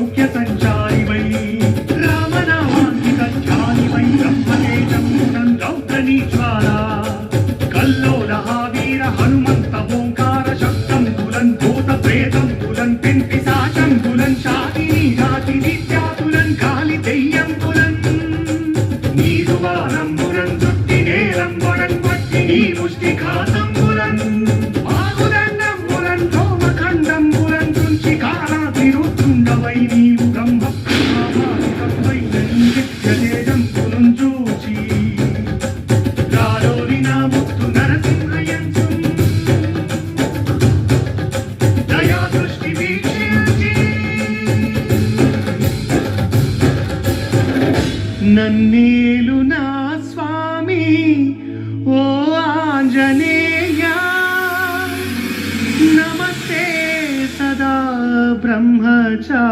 त्रैलोक्य सञ्चारिवै रामनामाङ्कित ध्यानिवै ब्रह्मतेजं रौद्रनी ज्वाला कल्लोलः वीर हनुमन्त ओङ्कार शब्दं कुलं भूत प्रेतं कुलं पिशाचं कुलं शातिनी जाति विद्याकुलं कालि दెయ్యం కులం నీరువారం కులం చుట్టి నేరం కొడం కొట్టి నీ ముష్టి ఘాతం కులం బాగుదండం కులం రోమఖండం కులం తుంచి కాలా తిరుతుండవై నీవు బ్రహ్మ ప్రమాణికమైన నిత్యతేజం కులం చూచి రాలోని నా ముత్తు నరసింహయంచు దయా దృష్టి వీక్షించి నన్నేలు నా స్వామి ఓ ఆంజనేయ నమస్తే సదా బ్రహ్మచారి